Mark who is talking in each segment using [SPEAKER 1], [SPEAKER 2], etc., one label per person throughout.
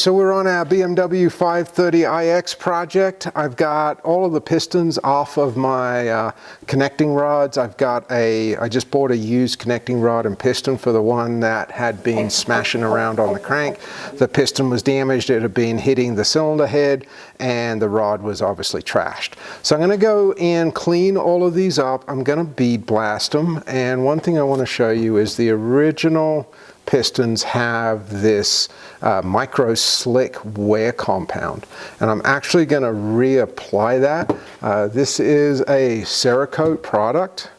[SPEAKER 1] So we're on our BMW 530iX project. I've got all of the pistons off of my connecting rods. I just bought a used connecting rod and piston for the one that had been smashing around on the crank. The piston was damaged, it had been hitting the cylinder head, and the rod was obviously trashed. So I'm gonna go and clean all of these up. I'm gonna bead blast them, and one thing I wanna show you is the original pistons have this micro slick wear compound, and I'm actually going to reapply that. This is a Cerakote product.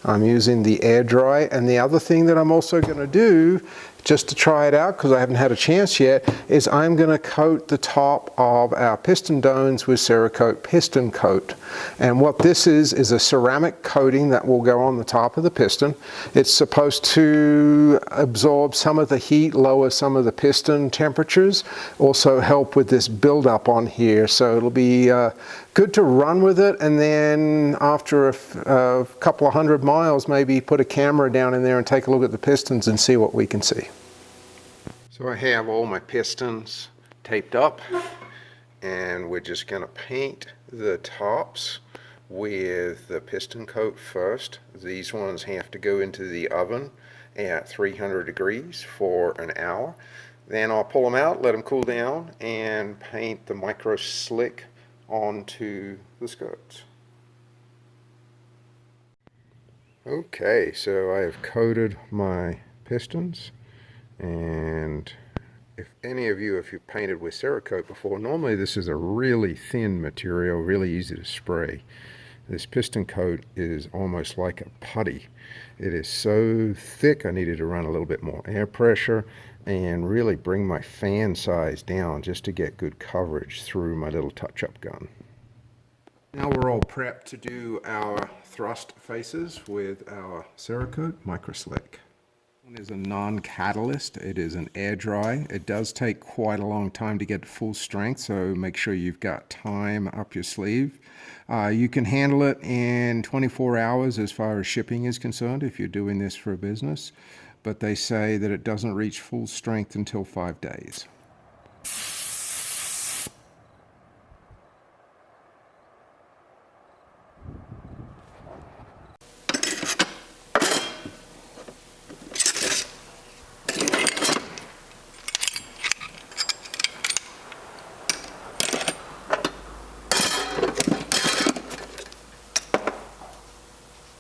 [SPEAKER 1] I'm using the air dry, and the other thing that I'm also going to do, just to try it out because I haven't had a chance yet, is I'm going to coat the top of our piston domes with Cerakote piston coat. And what this is a ceramic coating that will go on the top of the piston. It's supposed to absorb some of the heat, lower some of the piston temperatures, also help with this buildup on here. So it'll be good to run with it, and then after a couple of 100 miles, maybe put a camera down in there and take a look at the pistons and see what we can see. So I have all my pistons taped up, and we're just going to paint the tops with the piston coat first. These ones have to go into the oven at 300 degrees for an hour. Then I'll pull them out, let them cool down, and paint the micro slick onto the skirts. Okay, so I have coated my pistons, and if any of you, if you've painted with Cerakote before, normally this is a really thin material, really easy to spray. This piston coat is almost like a putty. It is so thick I needed to run a little bit more air pressure and really bring my fan size down just to get good coverage through my little touch-up gun. Now we're all prepped to do our thrust faces with our Cerakote Micro Slick. One is a non-catalyst. It is an air dry. It does take quite a long time to get to full strength, so make sure you've got time up your sleeve. You can handle it in 24 hours as far as shipping is concerned if you're doing this for a business, but they say that it doesn't reach full strength until 5 days.